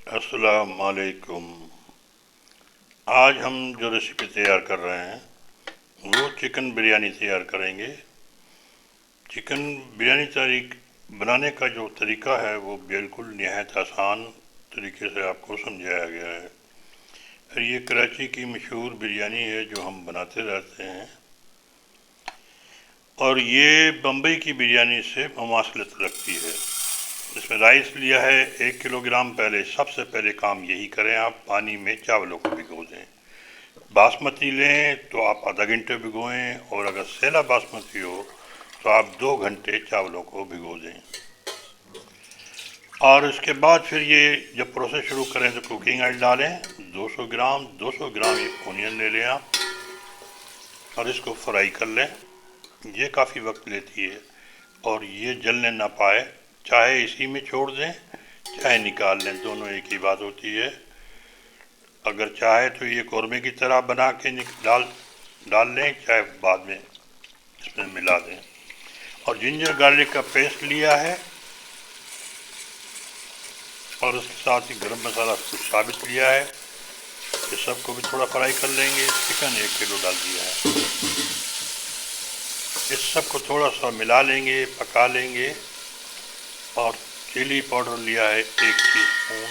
अस्सलाम वालेकुम। आज हम जो रेसिपी तैयार कर रहे हैं वो चिकन बिरयानी तैयार करेंगे। चिकन बिरयानी तारीख बनाने का जो तरीका है वो बिल्कुल निहायत आसान तरीके से आपको समझाया गया है। और ये कराची की मशहूर बिरयानी है जो हम बनाते रहते हैं, और ये बम्बई की बिरयानी से मुमासलत रखती है। इसमें राइस लिया है 1 किलोग्राम। पहले सबसे पहले काम यही करें, आप पानी में चावलों को भिगो दें। बासमती लें तो आप आधा घंटे भिगोएं, और अगर सेला बासमती हो तो आप 2 घंटे चावलों को भिगो दें। और इसके बाद फिर ये जब प्रोसेस शुरू करें तो कुकिंग ऑयल डालें 200 ग्राम ये ओनियन ले लें आप, और इसको फ्राई कर लें। ये काफ़ी वक्त लेती है और ये जलने ना पाए, चाहे इसी में छोड़ दें चाहे निकाल लें, दोनों एक ही बात होती है। अगर चाहे तो ये कौरमे की तरह बना के डाल लें, चाहे बाद में इसमें मिला दें। और जिंजर गार्लिक का पेस्ट लिया है, और उसके साथ ही गरम मसाला कुछ साबित लिया है। ये सबको भी थोड़ा फ्राई कर लेंगे। चिकन 1 किलो डाल दिया है। इस सबको थोड़ा सा मिला लेंगे, पका लेंगे। और चिली पाउडर लिया है 1 टीस्पून,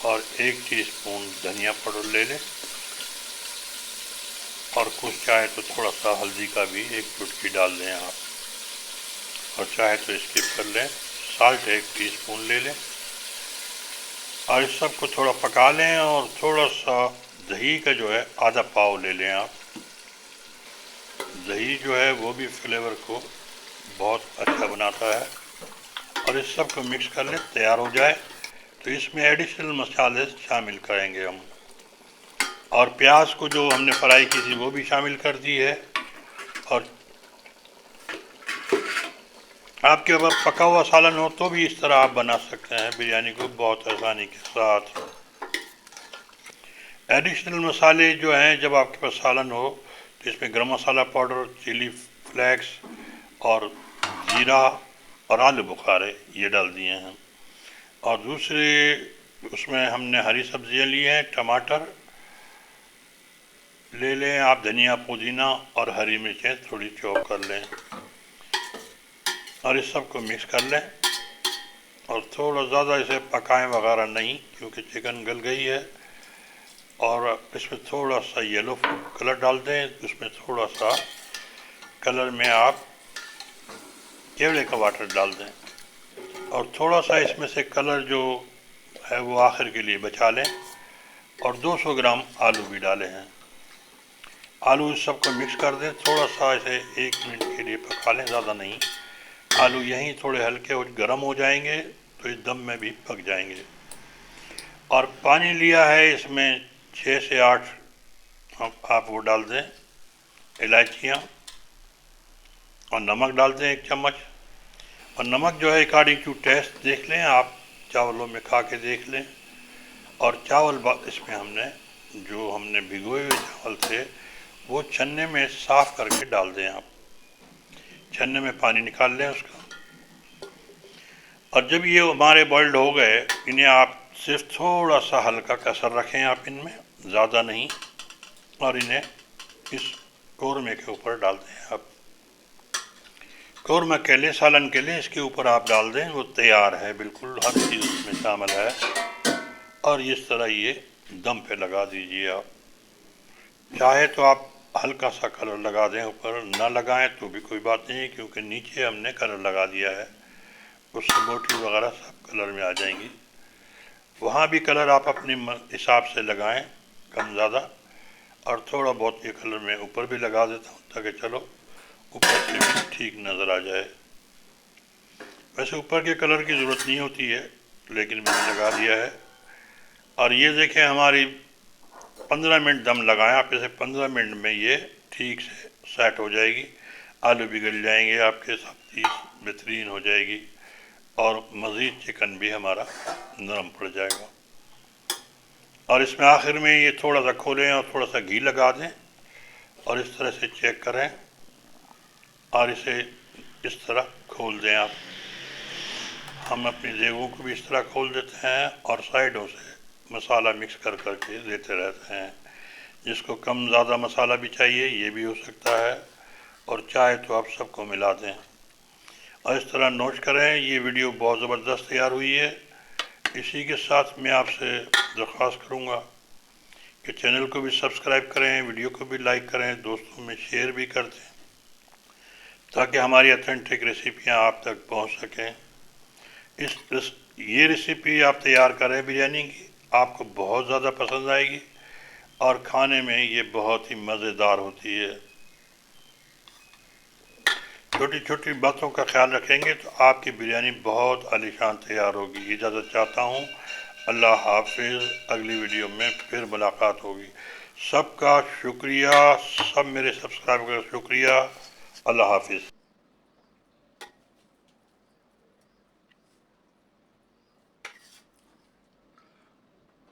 और 1 टीस्पून धनिया पाउडर ले लें, और कुछ चाहे तो थोड़ा सा हल्दी का भी 1 चुटकी डाल दें आप, और चाहे तो स्किप कर लें। साल्ट 1 टीस्पून ले लें, और इस सब को थोड़ा पका लें। और थोड़ा सा दही का जो है आधा पाव ले लें आप। दही जो है वो भी फ्लेवर को बहुत अच्छा बनाता है। और इस सब को मिक्स कर लें। तैयार हो जाए तो इसमें एडिशनल मसाले शामिल करेंगे हम, और प्याज को जो हमने फ्राई की थी वो भी शामिल कर दी है। और आपके पास पका हुआ सालन हो तो भी इस तरह आप बना सकते हैं बिरयानी को बहुत आसानी के साथ। एडिशनल मसाले जो हैं, जब आपके पास सालन हो तो इसमें गरम मसाला पाउडर, चिली फ्लेक्स, और जीरा, और आलू बुखारे ये डाल दिए हैं। और दूसरे उसमें हमने हरी सब्जियां ली हैं, टमाटर ले लें आप, धनिया पुदीना और हरी मिर्चें थोड़ी चॉप कर लें, और इस सब को मिक्स कर लें। और थोड़ा ज़्यादा इसे पकाएं वगैरह नहीं, क्योंकि चिकन गल गई है। और इसमें थोड़ा सा येलो फूड कलर डाल दें। इसमें थोड़ा सा कलर में आप केवड़े का वाटर डाल दें, और थोड़ा सा इसमें से कलर जो है वो आखिर के लिए बचा लें। और 200 ग्राम आलू भी डाले हैं। आलू इस सबको मिक्स कर दें। थोड़ा सा इसे 1 मिनट के लिए पका लें, ज़्यादा नहीं। आलू यहीं थोड़े हल्के और गर्म हो जाएंगे तो इस दम में भी पक जाएंगे। और पानी लिया है इसमें 6 से 8 आप वो डाल दें, इलायचियाँ, और नमक डाल दें 1 चम्मच। और नमक जो है अकॉर्डिंग टू टेस्ट देख लें आप, चावलों में खा के देख लें। और चावल इसमें हमने भिगोए हुए चावल थे वो छन्ने में साफ करके डाल दें आप। छन्ने में पानी निकाल लें उसका। और जब ये हमारे बॉइल्ड हो गए, इन्हें आप सिर्फ थोड़ा सा हल्का कसर रखें आप इनमें, ज़्यादा नहीं। और इन्हें इस कौरमे के ऊपर डाल दें आप। कौरमा के लिए, सालन के लिए इसके ऊपर आप डाल दें, वो तैयार है बिल्कुल, हर चीज़ उसमें शामिल है। और इस तरह ये दम पे लगा दीजिए आप। चाहे तो आप हल्का सा कलर लगा दें ऊपर, ना लगाएं तो भी कोई बात नहीं, क्योंकि नीचे हमने कलर लगा दिया है, उससे बोटी वगैरह सब कलर में आ जाएंगी। वहाँ भी कलर आप अपने हिसाब से लगाएं, कम ज़्यादा। और थोड़ा बहुत ये कलर मैं ऊपर भी लगा देता हूँ, ताकि चलो ऊपर से भी ठीक नज़र आ जाए। वैसे ऊपर के कलर की ज़रूरत नहीं होती है, लेकिन मैंने लगा दिया है। और ये देखें, हमारी 15 मिनट दम लगाएं आप इसे। 15 मिनट में ये ठीक से सेट हो जाएगी। आलू भी गल जाएंगे आपके, सब चीज़ बेहतरीन हो जाएगी, और मज़ीद चिकन भी हमारा नरम पड़ जाएगा। और इसमें आखिर में ये थोड़ा सा खोलें और थोड़ा सा घी लगा दें, और इस तरह से चेक करें, और इसे इस तरह खोल दें आप। हम अपनी देगों को भी इस तरह खोल देते हैं और साइडों से मसाला मिक्स कर करके देते रहते हैं। जिसको कम ज़्यादा मसाला भी चाहिए ये भी हो सकता है, और चाहे तो आप सबको मिला दें और इस तरह नोच करें। ये वीडियो बहुत ज़बरदस्त तैयार हुई है। इसी के साथ मैं आपसे दरख्वास्त करूँगा कि चैनल को भी सब्सक्राइब करें, वीडियो को भी लाइक करें, दोस्तों में शेयर भी कर दें ताकि हमारी ऑथेंटिक रेसिपियाँ आप तक पहुँच सकें। ये रेसिपी आप तैयार करें बिरयानी की, आपको बहुत ज़्यादा पसंद आएगी और खाने में ये बहुत ही मज़ेदार होती है। छोटी छोटी बातों का ख्याल रखेंगे तो आपकी बिरयानी बहुत आलीशान तैयार होगी। इजाज़त चाहता हूँ, अल्लाह हाफिज़। अगली वीडियो में फिर मुलाकात होगी। सबका शुक्रिया, सब मेरे सब्सक्राइबर का शुक्रिया। अल्लाह हाफिज़।